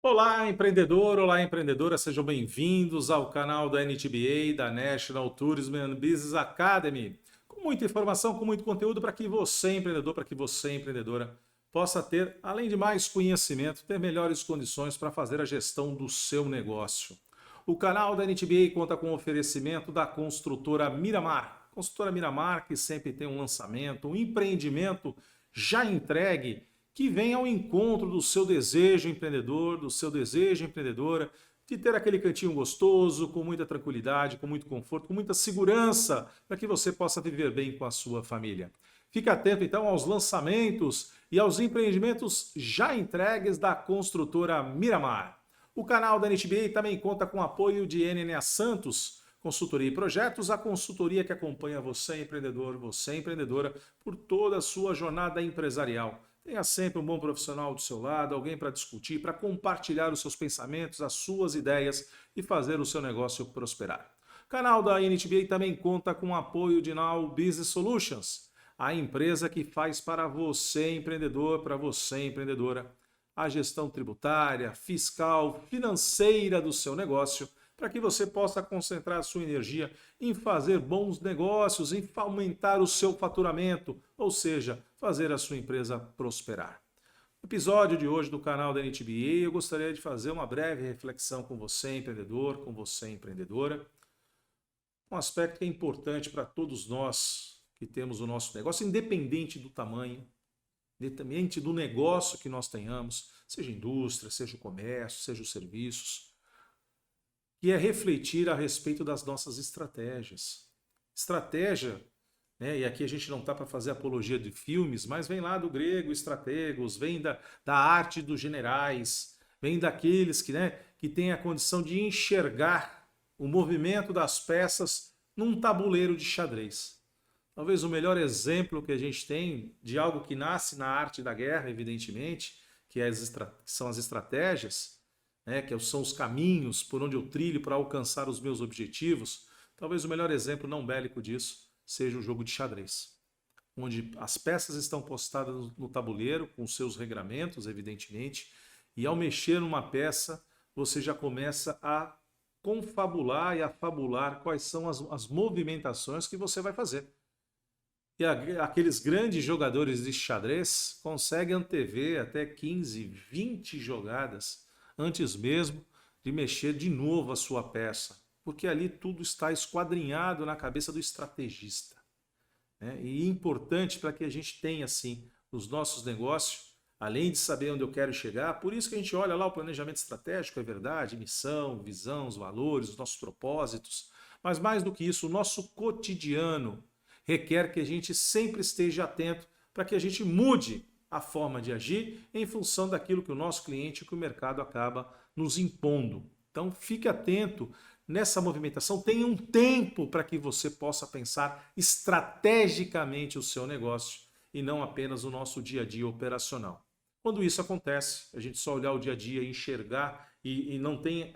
Olá, empreendedor, olá, empreendedora, sejam bem-vindos ao canal da NTBA, da National Tourism and Business Academy, com muita informação, com muito conteúdo para que você, empreendedor, para que você, empreendedora, possa ter, além de mais conhecimento, ter melhores condições para fazer a gestão do seu negócio. O canal da NTBA conta com o oferecimento da construtora Miramar. Construtora Miramar, que sempre tem um lançamento, um empreendimento já entregue, que vem ao encontro do seu desejo empreendedor, do seu desejo empreendedora, de ter aquele cantinho gostoso, com muita tranquilidade, com muito conforto, com muita segurança, para que você possa viver bem com a sua família. Fique atento então aos lançamentos e aos empreendimentos já entregues da construtora Miramar. O canal da NTBA também conta com o apoio de NNA Santos, Consultoria e Projetos, a consultoria que acompanha você, empreendedor, você, empreendedora, por toda a sua jornada empresarial. Tenha sempre um bom profissional do seu lado, alguém para discutir, para compartilhar os seus pensamentos, as suas ideias e fazer o seu negócio prosperar. O canal da NTBA também conta com o apoio de Now Business Solutions, a empresa que faz para você, empreendedor, para você, empreendedora, a gestão tributária, fiscal, financeira do seu negócio, para que você possa concentrar a sua energia em fazer bons negócios, em aumentar o seu faturamento, ou seja, fazer a sua empresa prosperar. No episódio de hoje do canal da NTBA, eu gostaria de fazer uma breve reflexão com você, empreendedor, com você, empreendedora. Um aspecto que é importante para todos nós que temos o nosso negócio, independente do tamanho, independente do negócio que nós tenhamos, seja indústria, seja o comércio, seja os serviços, que é refletir a respeito das nossas estratégias. Estratégia, né, e aqui a gente não está para fazer apologia de filmes, mas vem lá do grego estrategos, vem da arte dos generais, vem daqueles que têm a condição de enxergar o movimento das peças num tabuleiro de xadrez. Talvez o melhor exemplo que a gente tem de algo que nasce na arte da guerra, evidentemente, que são as estratégias, que são os caminhos por onde eu trilho para alcançar os meus objetivos. Talvez o melhor exemplo não bélico disso seja o jogo de xadrez, onde as peças estão postadas no tabuleiro, com seus regramentos, evidentemente, e ao mexer numa peça, você já começa a confabular e a fabular quais são as movimentações que você vai fazer. E aqueles grandes jogadores de xadrez conseguem antever até 15, 20 jogadas antes mesmo de mexer de novo a sua peça, porque ali tudo está esquadrinhado na cabeça do estrategista. E é importante para que a gente tenha, assim, nos nossos negócios, além de saber onde eu quero chegar, por isso que a gente olha lá o planejamento estratégico, é verdade, missão, visão, os valores, os nossos propósitos, mas mais do que isso, o nosso cotidiano requer que a gente sempre esteja atento para que a gente mude a forma de agir em função daquilo que o nosso cliente, que o mercado acaba nos impondo. Então fique atento nessa movimentação, tenha um tempo para que você possa pensar estrategicamente o seu negócio e não apenas o nosso dia a dia operacional. Quando isso acontece, a gente só olhar o dia a dia e enxergar e não tem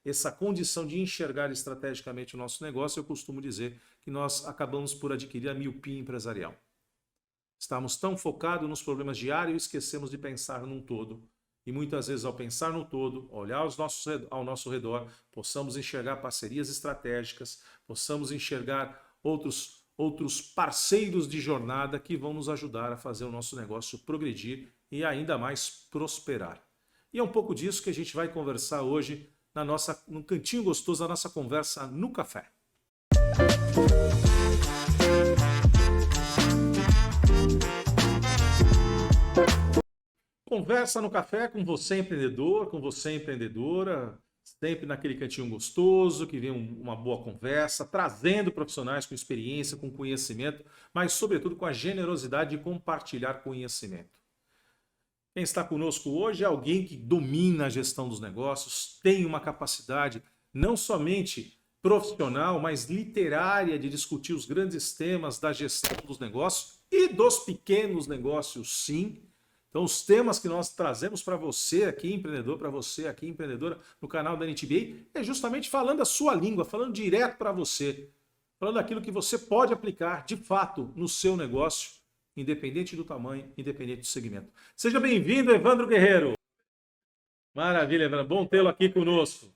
essa condição de enxergar estrategicamente o nosso negócio, eu costumo dizer que nós acabamos por adquirir a miopia empresarial. Estamos tão focados nos problemas diários e esquecemos de pensar num todo. E muitas vezes, ao pensar no todo, olhar ao nosso redor, possamos enxergar parcerias estratégicas, possamos enxergar outros parceiros de jornada que vão nos ajudar a fazer o nosso negócio progredir e ainda mais prosperar. E é um pouco disso que a gente vai conversar hoje no cantinho gostoso da nossa conversa no café. Conversa no café com você empreendedor, com você empreendedora, sempre naquele cantinho gostoso, que vem uma boa conversa, trazendo profissionais com experiência, com conhecimento, mas sobretudo com a generosidade de compartilhar conhecimento. Quem está conosco hoje é alguém que domina a gestão dos negócios, tem uma capacidade não somente profissional, mas literária, de discutir os grandes temas da gestão dos negócios e dos pequenos negócios, sim. Então, os temas que nós trazemos para você aqui, empreendedor, para você aqui, empreendedora, no canal da NTBA, é justamente falando a sua língua, falando direto para você, falando aquilo que você pode aplicar, de fato, no seu negócio, independente do tamanho, independente do segmento. Seja bem-vindo, Evandro Guerreiro. Maravilha, Evandro. Bom tê-lo aqui conosco.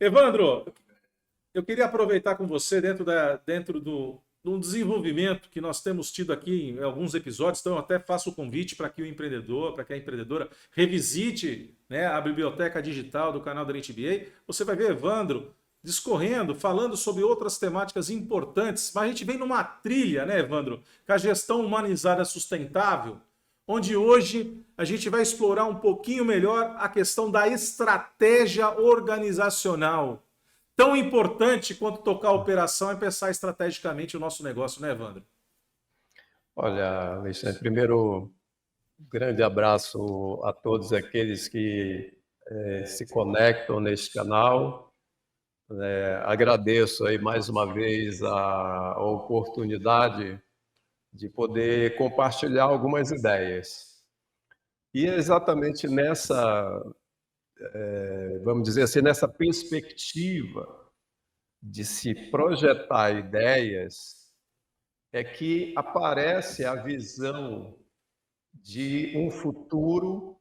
Evandro, eu queria aproveitar com você dentro do desenvolvimento que nós temos tido aqui em alguns episódios, então eu até faço o convite para que o empreendedor, para que a empreendedora revisite, né, a biblioteca digital do canal da NTBA. Você vai ver Evandro discorrendo, falando sobre outras temáticas importantes, mas a gente vem numa trilha, né, Evandro, com a gestão humanizada sustentável, onde hoje a gente vai explorar um pouquinho melhor a questão da estratégia organizacional. Tão importante quanto tocar a operação é pensar estrategicamente o nosso negócio, né, Evandro? Olha, Alexandre, primeiro, grande abraço a todos aqueles que se conectam neste canal. Agradeço aí mais uma vez a oportunidade de poder compartilhar algumas ideias. E é exatamente nessa, vamos dizer assim, nessa perspectiva de se projetar ideias, é que aparece a visão de um futuro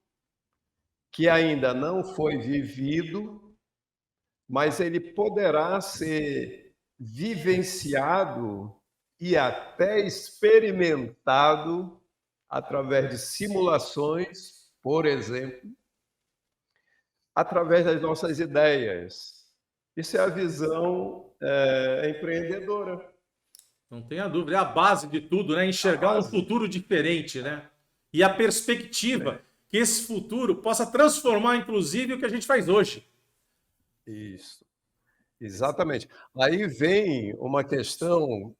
que ainda não foi vivido, mas ele poderá ser vivenciado e até experimentado através de simulações, por exemplo, através das nossas ideias. Isso é a visão empreendedora. Não tenha dúvida, é a base de tudo, né? Enxergar um futuro diferente, né? E a perspectiva que esse futuro possa transformar, inclusive, o que a gente faz hoje. Isso, exatamente. Aí vem uma questão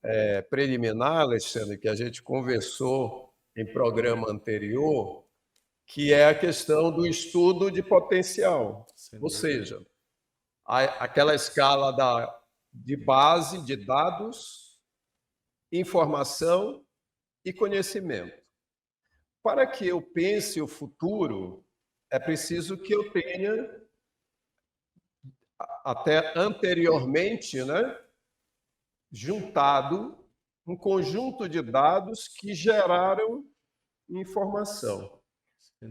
preliminar, Alexandre, que a gente conversou em programa anterior, que é a questão do estudo de potencial. Ou seja, aquela escala de base de dados, informação e conhecimento. Para que eu pense o futuro, é preciso que eu tenha, até anteriormente, né, juntado um conjunto de dados que geraram informação.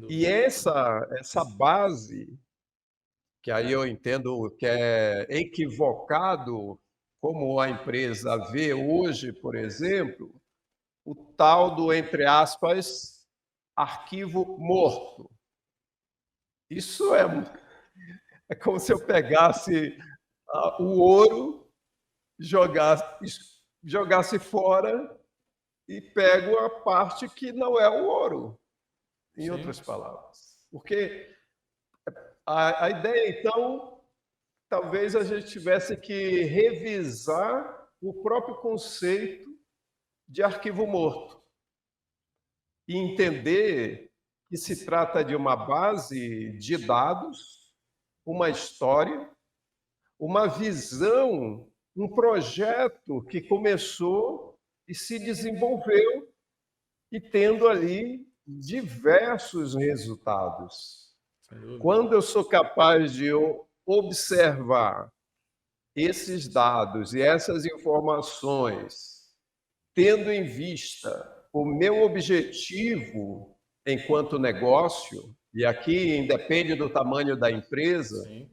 E essa base, que aí eu entendo que é equivocado, como a empresa vê hoje, por exemplo, o tal do, entre aspas, arquivo morto. Isso é como se eu pegasse o ouro, jogasse fora e pego a parte que não é o ouro, em outras palavras. Porque a ideia, então, talvez a gente tivesse que revisar o próprio conceito de arquivo morto e entender que se trata de uma base de dados, uma história, uma visão, um projeto que começou e se desenvolveu e tendo ali diversos resultados. Quando eu sou capaz de observar esses dados e essas informações, tendo em vista o meu objetivo enquanto negócio, e aqui independe do tamanho da empresa, sim,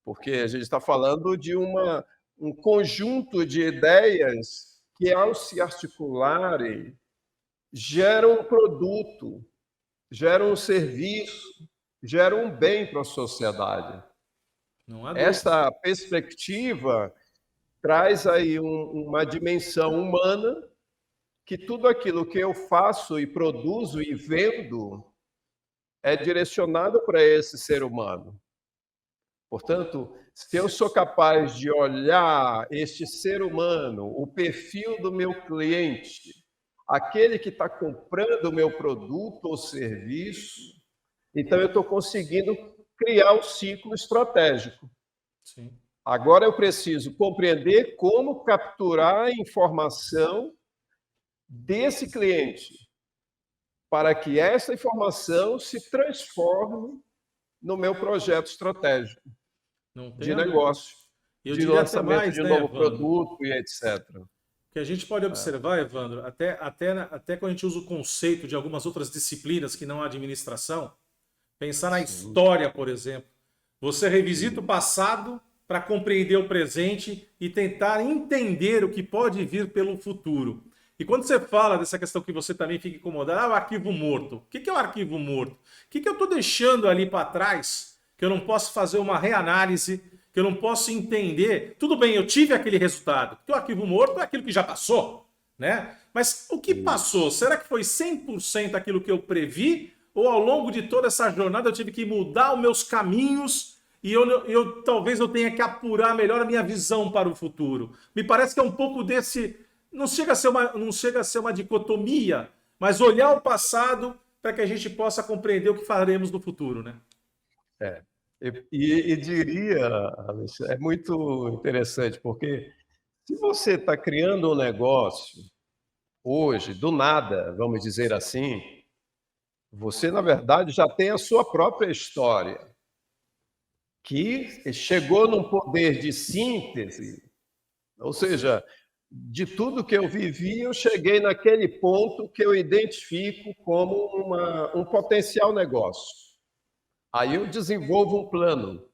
porque a gente está falando de um conjunto de ideias que, ao se articularem, geram um produto, geram um serviço, geram um bem para a sociedade. Essa perspectiva traz aí uma dimensão humana, que tudo aquilo que eu faço e produzo e vendo é direcionado para esse ser humano. Portanto, se eu sou capaz de olhar este ser humano, o perfil do meu cliente, aquele que está comprando o meu produto ou serviço, então eu estou conseguindo criar um ciclo estratégico. Sim. Agora eu preciso compreender como capturar a informação desse cliente para que essa informação se transforme no meu projeto estratégico Não de tenha dúvida. negócio, E eu de diria até lançamento mais, de um né, novo Evandro? produto e etc. Que a gente pode observar, Evandro, até quando a gente usa o conceito de algumas outras disciplinas que não a administração, pensar na Sim, história, por exemplo. Você revisita o sim, passado para compreender o presente e tentar entender o que pode vir pelo futuro. E quando você fala dessa questão que você também fica incomodado, o arquivo morto. O que é o arquivo morto? O que eu estou deixando ali para trás que eu não posso fazer uma reanálise, que eu não posso entender? Tudo bem, eu tive aquele resultado. Porque o arquivo morto é aquilo que já passou, né? Mas o que passou? isso. Será que foi 100% aquilo que eu previ? Ou ao longo de toda essa jornada eu tive que mudar os meus caminhos e talvez eu tenha que apurar melhor a minha visão para o futuro? Me parece que é um pouco desse. Não chega a ser uma dicotomia, mas olhar o passado para que a gente possa compreender o que faremos no futuro, né? É. E diria, Alex, é muito interessante, porque se você está criando um negócio hoje, do nada, vamos dizer assim, você, na verdade, já tem a sua própria história, que chegou num poder de síntese, ou seja, de tudo que eu vivi, eu cheguei naquele ponto que eu identifico como um potencial negócio. Aí eu desenvolvo um plano.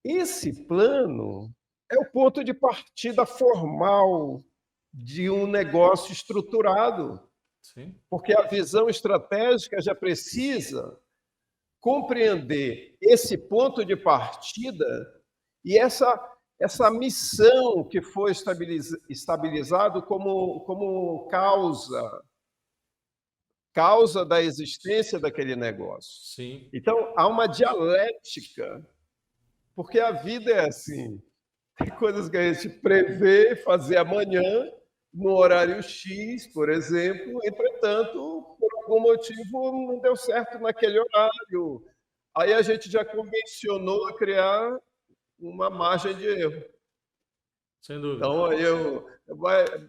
Esse plano é o ponto de partida formal de um negócio estruturado, Sim, porque a visão estratégica já precisa compreender esse ponto de partida e essa missão que foi estabilizado como causa da existência daquele negócio. sim. Então, há uma dialética, porque a vida é assim. Tem coisas que a gente prevê fazer amanhã, no horário X, por exemplo, entretanto, por algum motivo não deu certo naquele horário. Aí a gente já convencionou a criar uma margem de erro. Sem dúvida. Então,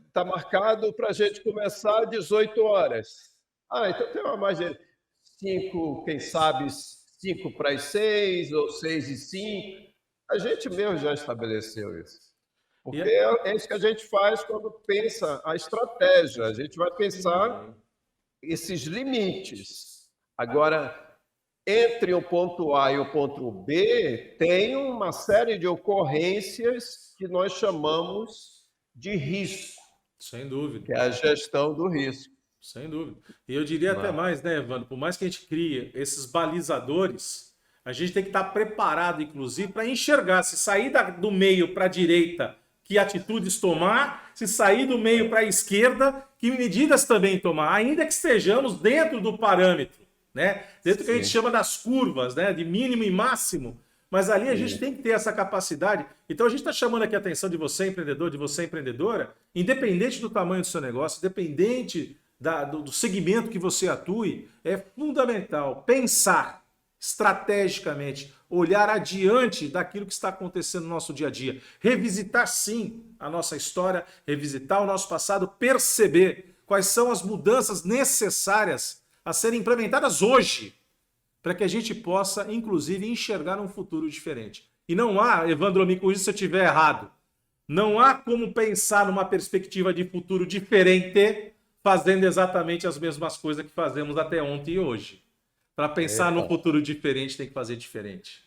está marcado para a gente começar às 18 horas. Ah, então tem uma margem de 5, quem sabe 5 para as 6 ou 6 e 5. A gente mesmo já estabeleceu isso. E Porque é- é isso que a gente faz quando pensa a estratégia. A gente vai pensar esses limites. Agora, entre o ponto A e o ponto B, tem uma série de ocorrências que nós chamamos de risco, Sem dúvida. que é a gestão do risco. Sem dúvida. E eu diria até mais, né, Evandro? Por mais que a gente crie esses balizadores, a gente tem que estar preparado, inclusive, para enxergar se sair do meio para a direita, que atitudes tomar, se sair do meio para a esquerda, que medidas também tomar, ainda que estejamos dentro do parâmetro, né? Dentro do que a gente Sim, chama das curvas, né? De mínimo e máximo. Mas ali a gente sim. tem que ter essa capacidade. Então a gente está chamando aqui a atenção de você, empreendedor, de você, empreendedora, independente do tamanho do seu negócio, independente do segmento que você atue, é fundamental pensar estrategicamente, olhar adiante daquilo que está acontecendo no nosso dia a dia. Revisitar, sim, a nossa história, revisitar o nosso passado, perceber quais são as mudanças necessárias a serem implementadas hoje, para que a gente possa, inclusive, enxergar um futuro diferente. E não há, Evandro, me corrija se eu estiver errado, não há como pensar numa perspectiva de futuro diferente fazendo exatamente as mesmas coisas que fazemos até ontem e hoje. Para pensar no Epa, futuro diferente, tem que fazer diferente.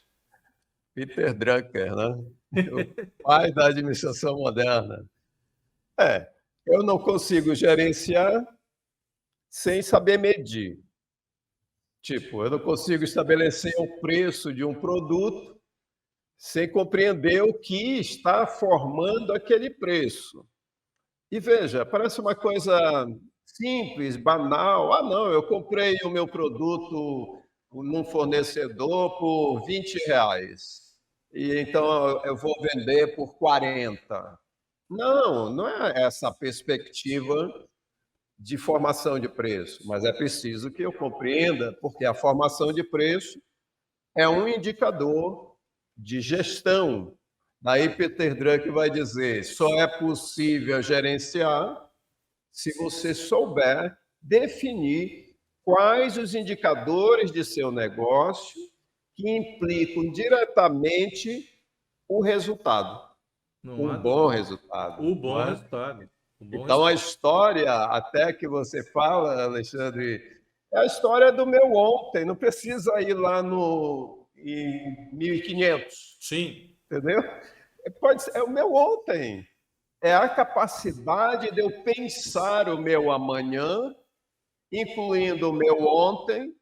Peter Drucker, né? O pai da administração moderna. É, eu não consigo gerenciar sem saber medir. Tipo, eu não consigo estabelecer o preço de um produto sem compreender o que está formando aquele preço. E veja, parece uma coisa simples, banal. Ah, não, eu comprei o meu produto num fornecedor por R$ 20. E então eu vou vender por 40. Não, não é essa a perspectiva de formação de preço, mas é preciso que eu compreenda, porque a formação de preço é um indicador de gestão. Daí Peter Drucker vai dizer: só é possível gerenciar se você souber definir quais os indicadores de seu negócio que implicam diretamente o resultado, Não um há bom dúvida. resultado, O não bom é? resultado. O bom Então, a resultado. história, até que você fala, Alexandre, é a história do meu ontem. Não precisa ir lá no, em 1500, Sim. entendeu? Pode ser, é o meu ontem. É a capacidade de eu pensar o meu amanhã, incluindo o meu ontem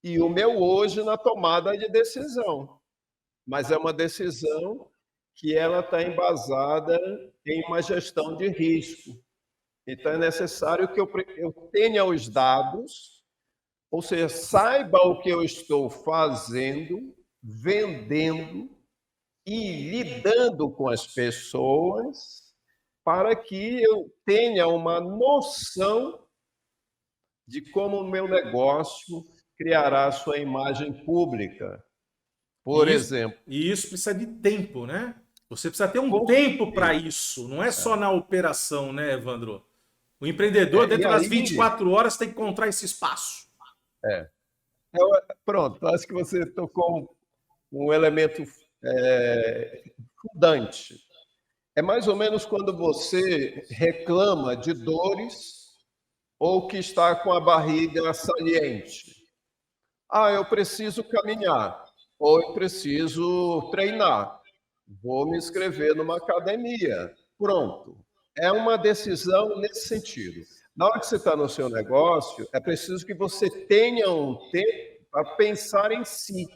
e o meu hoje na tomada de decisão. Mas é uma decisão que ela está embasada em uma gestão de risco. Então, é necessário que eu tenha os dados, ou seja, saiba o que eu estou fazendo, vendendo e lidando com as pessoas, para que eu tenha uma noção de como o meu negócio criará sua imagem pública. Por exemplo, E isso precisa de tempo, né? Você precisa ter um com tempo para certeza. isso. Não é só na operação, né, Evandro? O empreendedor, E dentro das aí, 24 horas, tem que encontrar esse espaço. é, pronto, acho que você tocou um elemento fundante. É mais ou menos quando você reclama de dores ou que está com a barriga saliente. Ah, eu preciso caminhar, ou eu preciso treinar. Vou me inscrever numa academia. Pronto. É uma decisão nesse sentido. Na hora que você está no seu negócio, é preciso que você tenha um tempo para pensar em si.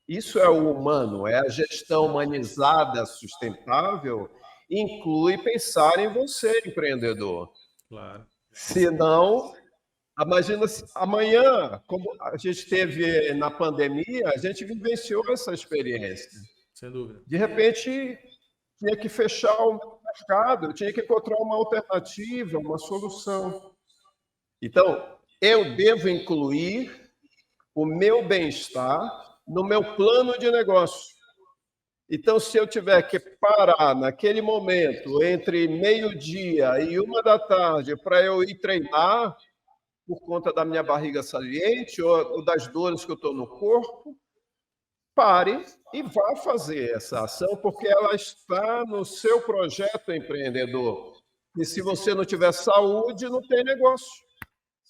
Isso é o humano, é a gestão humanizada sustentável, inclui pensar em você, empreendedor. Claro, Senão, imagina se amanhã, como a gente teve na pandemia, a gente vivenciou essa experiência. sem dúvida. De repente, tinha que fechar o mercado, tinha que encontrar uma alternativa, uma solução. Então, eu devo incluir o meu bem-estar no meu plano de negócio. Então, se eu tiver que parar naquele momento, entre meio-dia e 1 da tarde, para eu ir treinar, por conta da minha barriga saliente ou das dores que eu estou no corpo, pare e vá fazer essa ação, porque ela está no seu projeto empreendedor. E se você não tiver saúde, não tem negócio.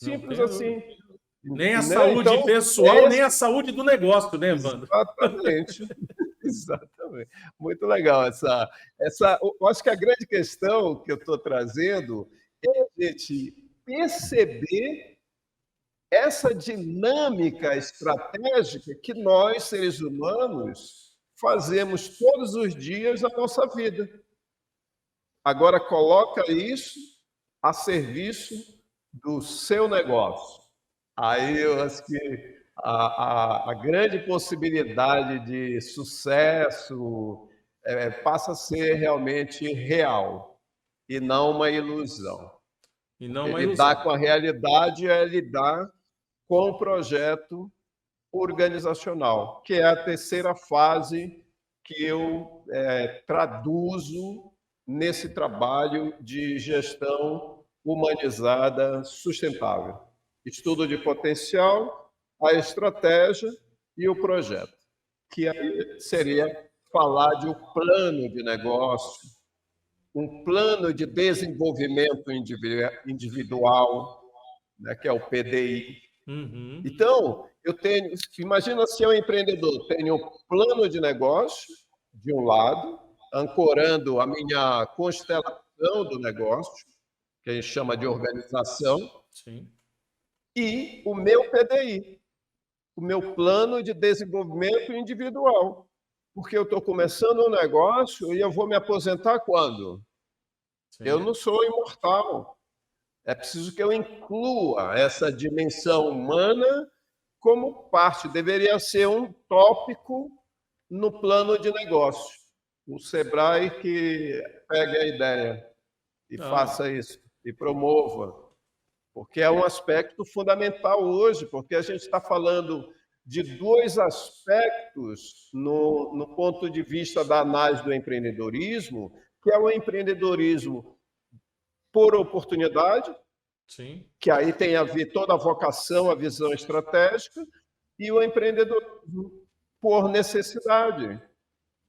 Não Simples tenha dúvida. assim. Nem a Né? saúde Então, pessoal, nem esse... a saúde do negócio, né, Evandro? exatamente. Exatamente. Muito legal eu acho que a grande questão que eu estou trazendo é a gente perceber essa dinâmica estratégica que nós, seres humanos, fazemos todos os dias na nossa vida. Agora, coloca isso a serviço do seu negócio. Aí eu acho que a grande possibilidade de sucesso passa a ser realmente real e não uma ilusão. E não Porque uma lidar ilusão. com a realidade é lidar com o projeto organizacional, que é a terceira fase que eu traduzo nesse trabalho de gestão humanizada sustentável. Estudo de potencial, a estratégia e o projeto, que aí seria falar de um plano de negócio, um plano de desenvolvimento individual, né, que é o PDI. Uhum. Então, eu tenho, imagina se eu empreendedor, tenho um plano de negócio de um lado, ancorando a minha constelação do negócio, que a gente chama de organização, Sim. e o meu PDI, o meu plano de desenvolvimento individual. Porque eu estou começando um negócio e eu vou me aposentar quando? Eu Sim. não sou imortal. É preciso que eu inclua essa dimensão humana como parte, deveria ser um tópico no plano de negócio. O Sebrae que pegue a ideia e Não. faça isso, e promova, porque é um aspecto fundamental hoje, porque a gente está falando de dois aspectos no ponto de vista da análise do empreendedorismo, que é o empreendedorismo por oportunidade, Sim. que aí tem a ver toda a vocação, a visão estratégica, e o empreendedorismo por necessidade.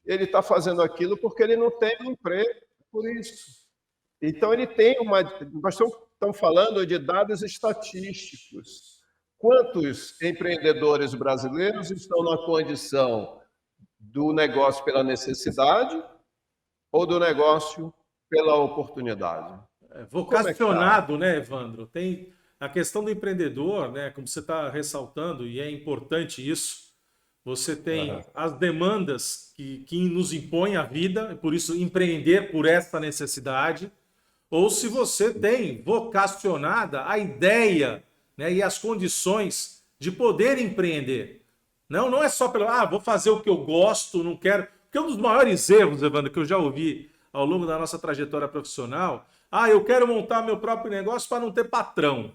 Ele está fazendo aquilo porque ele não tem um emprego por isso. Então, ele tem uma... Nós estamos falando de dados estatísticos. Quantos empreendedores brasileiros estão na condição do negócio pela necessidade ou do negócio pela oportunidade? Vocacionado, né, Evandro? Tem a questão do empreendedor, né? Como você está ressaltando, e é importante isso. Você tem as demandas que nos impõem a vida, e por isso empreender por essa necessidade. Ou se você tem vocacionada a ideia, né, e as condições de poder empreender. Não é só pelo, vou fazer o que eu gosto, não quero. Porque um dos maiores erros, Evandro, que eu já ouvi ao longo da nossa trajetória profissional, eu quero montar meu próprio negócio para não ter patrão.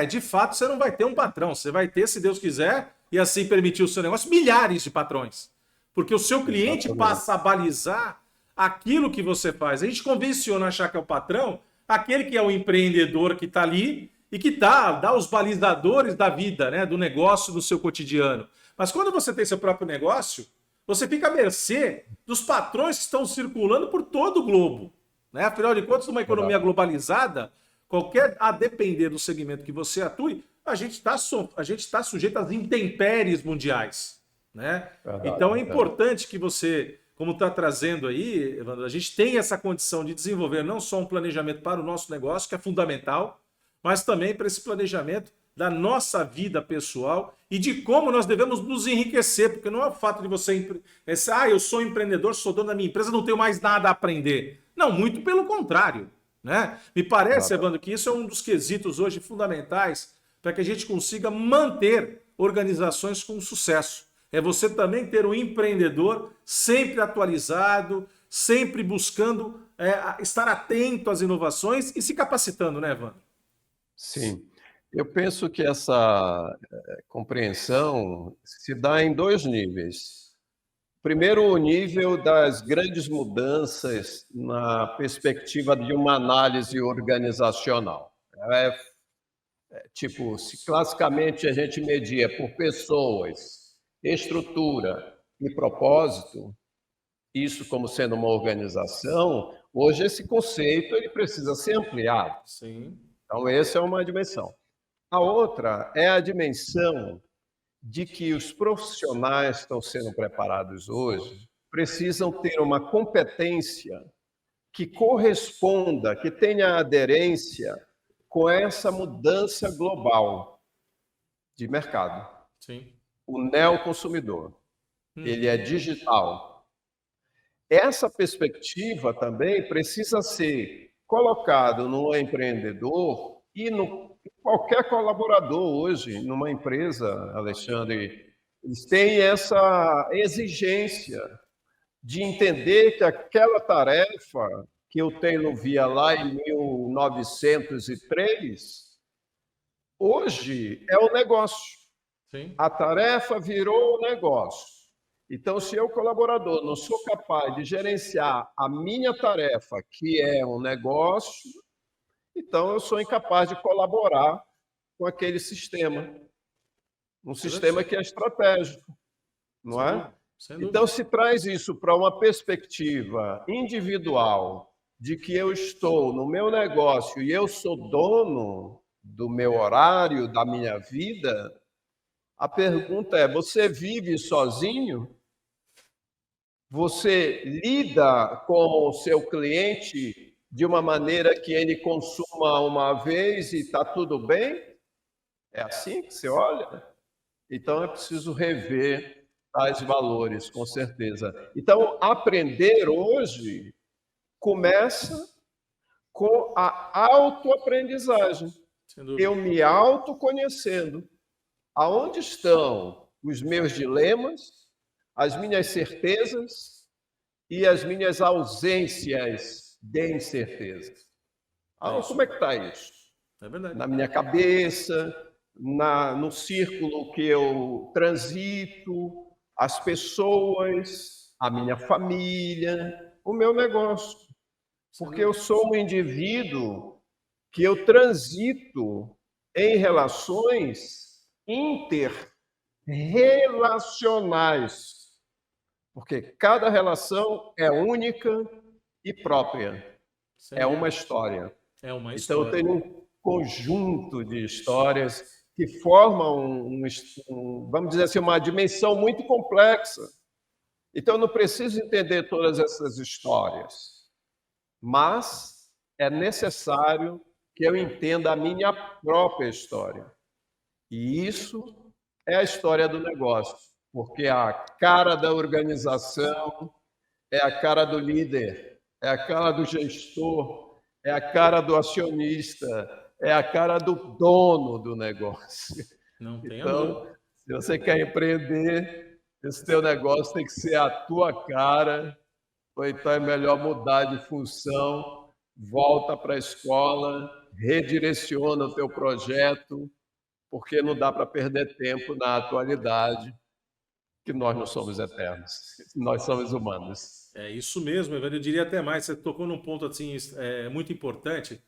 De fato, você não vai ter um patrão. Você vai ter, se Deus quiser, e assim permitir o seu negócio, milhares de patrões. Porque o seu cliente passa a balizar aquilo que você faz. A gente convenciona achar que é o patrão, aquele que é o empreendedor que está ali e que dá os balizadores da vida, né, do negócio, do seu cotidiano. Mas quando você tem seu próprio negócio, você fica à mercê dos patrões que estão circulando por todo o globo. Né? Afinal de contas, numa economia globalizada, a depender do segmento que você atue, a gente está sujeito às intempéries mundiais. Né? Então é importante que você, como está trazendo aí, Evandro, a gente tem essa condição de desenvolver não só um planejamento para o nosso negócio, que é fundamental, mas também para esse planejamento da nossa vida pessoal e de como nós devemos nos enriquecer, porque não é o fato de você... eu sou empreendedor, sou dono da minha empresa, não tenho mais nada a aprender. Não, muito pelo contrário. Né? Me parece, Evandro, que isso é um dos quesitos hoje fundamentais para que a gente consiga manter organizações com sucesso. É você também ter um empreendedor sempre atualizado, sempre buscando estar atento às inovações e se capacitando, né, Evandro? Sim. Eu penso que essa compreensão se dá em dois níveis. Primeiro, o nível das grandes mudanças na perspectiva de uma análise organizacional. Tipo, se classicamente a gente media por pessoas, estrutura e propósito, isso como sendo uma organização, hoje esse conceito ele precisa ser ampliado. Sim. Então, essa é uma dimensão. A outra é a dimensão de que os profissionais que estão sendo preparados hoje precisam ter uma competência que corresponda, que tenha aderência com essa mudança global de mercado. Sim. O neoconsumidor, ele é digital. Essa perspectiva também precisa ser colocada no empreendedor e no qualquer colaborador hoje, numa empresa, Alexandre, eles têm essa exigência de entender que aquela tarefa que eu tenho via lá em 1903, hoje é o negócio. Sim. A tarefa virou o negócio. Então, se eu, colaborador, não sou capaz de gerenciar a minha tarefa, que é um negócio, então eu sou incapaz de colaborar com aquele sistema. Um sistema que é estratégico, não é? Então, se traz isso para uma perspectiva individual, de que eu estou no meu negócio e eu sou dono do meu horário, da minha vida, a pergunta é: você vive sozinho? Você lida com o seu cliente de uma maneira que ele consuma uma vez e está tudo bem? É assim que você olha? Então, é preciso rever tais valores, com certeza. Então, aprender hoje começa com a autoaprendizagem. Eu me autoconhecendo. Aonde estão os meus dilemas, as minhas certezas e as minhas ausências de incertezas? Como é que está isso? É verdade. Na minha cabeça, no círculo que eu transito, as pessoas, a minha família, o meu negócio. Porque eu sou um indivíduo que eu transito em relações interrelacionais. Porque cada relação é única e própria. É uma história. É uma Então, eu história. tenho um conjunto de histórias que formam, vamos dizer assim, uma dimensão muito complexa. Então, eu não preciso entender todas essas histórias, mas é necessário que eu entenda a minha própria história. E isso é a história do negócio, porque a cara da organização é a cara do líder, é a cara do gestor, é a cara do acionista, é a cara do dono do negócio. Não tenha Então, dúvida. se você quer empreender, esse teu negócio tem que ser a tua cara, ou então é melhor mudar de função, volta para a escola, redireciona o teu projeto, porque não dá para perder tempo na atualidade, que nós não somos eternos, nós somos humanos. É isso mesmo, Evandro. Eu diria até mais. Você tocou num ponto assim, muito importante,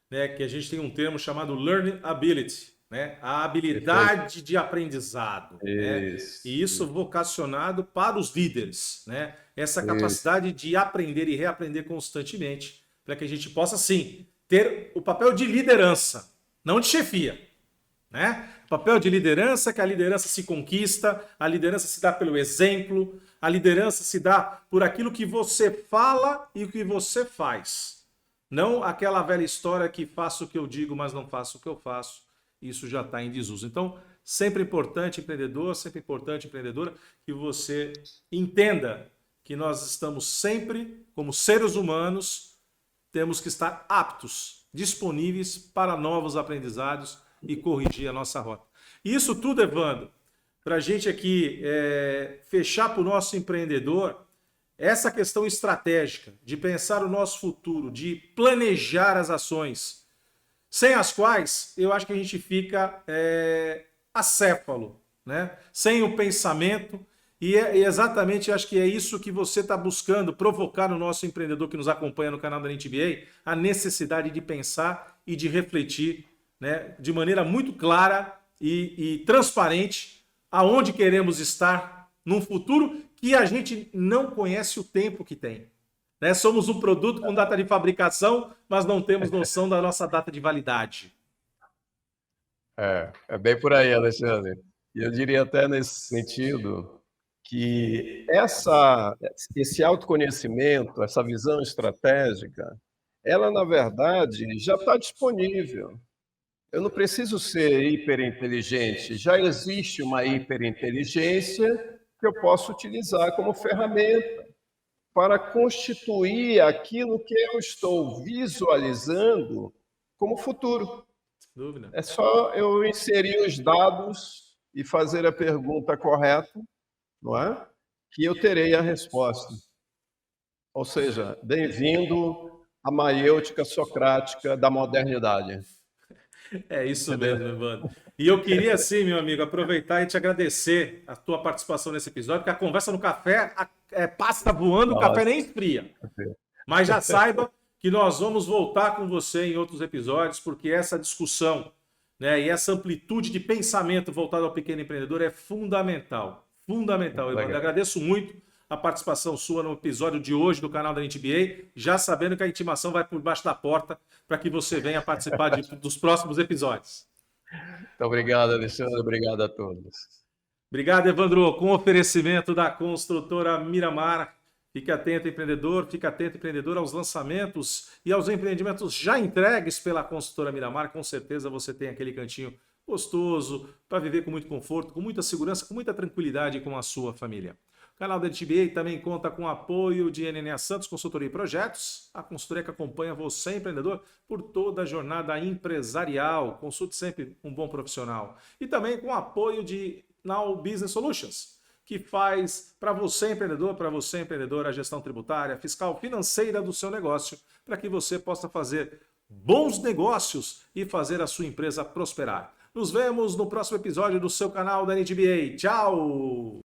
né, que a gente tem um termo chamado learning ability, né, a habilidade de aprendizado, né, e isso vocacionado para os líderes, né, essa capacidade de aprender e reaprender constantemente, para que a gente possa, sim, ter o papel de liderança, não de chefia, né? O papel de liderança, que a liderança se conquista, a liderança se dá pelo exemplo, a liderança se dá por aquilo que você fala e o que você faz. Não aquela velha história que faço o que eu digo, mas não faço o que eu faço. Isso já está em desuso. Então, sempre importante, empreendedor, sempre importante, empreendedora, que você entenda que nós estamos sempre, como seres humanos, temos que estar aptos, disponíveis para novos aprendizados e corrigir a nossa rota. Isso tudo, Evandro, para a gente aqui fechar para o nosso empreendedor, essa questão estratégica de pensar o nosso futuro, de planejar as ações, sem as quais eu acho que a gente fica acéfalo, né? Sem o pensamento. E exatamente acho que é isso que você está buscando provocar no nosso empreendedor que nos acompanha no canal da NTBA, a necessidade de pensar e de refletir, né, de maneira muito clara e transparente aonde queremos estar num futuro que a gente não conhece o tempo que tem. Né? Somos um produto com data de fabricação, mas não temos noção da nossa data de validade. É bem por aí, Alexandre. E eu diria até nesse sentido que esse autoconhecimento, essa visão estratégica, ela, na verdade, já está disponível. Eu não preciso ser hiperinteligente, já existe uma hiperinteligência que eu posso utilizar como ferramenta para constituir aquilo que eu estou visualizando como futuro. Dúvida. É só eu inserir os dados e fazer a pergunta correta, não é? Que eu terei a resposta. Ou seja, bem-vindo à maiêutica socrática da modernidade. É isso mesmo, Evandro. E eu queria, sim, meu amigo, aproveitar e te agradecer a tua participação nesse episódio, porque a conversa no café passa voando, o café nem esfria. Mas já saiba que nós vamos voltar com você em outros episódios, porque essa discussão, né, e essa amplitude de pensamento voltado ao pequeno empreendedor é fundamental. Fundamental, Evandro. Eu agradeço muito a participação sua no episódio de hoje do canal da NTBA, já sabendo que a intimação vai por baixo da porta para que você venha participar dos próximos episódios. Muito obrigado, Alexandre. Obrigado a todos. Obrigado, Evandro. Com oferecimento da construtora Miramar. Fique atento, empreendedor. Fique atento, empreendedor, aos lançamentos e aos empreendimentos já entregues pela construtora Miramar. Com certeza você tem aquele cantinho gostoso para viver com muito conforto, com muita segurança, com muita tranquilidade com a sua família. O canal da NTBA também conta com o apoio de NNA Santos Consultoria e Projetos, a consultoria que acompanha você, empreendedor, por toda a jornada empresarial. Consulte sempre um bom profissional. E também com o apoio de Now Business Solutions, que faz para você, empreendedor, a gestão tributária, fiscal, financeira do seu negócio, para que você possa fazer bons negócios e fazer a sua empresa prosperar. Nos vemos no próximo episódio do seu canal da NTBA. Tchau!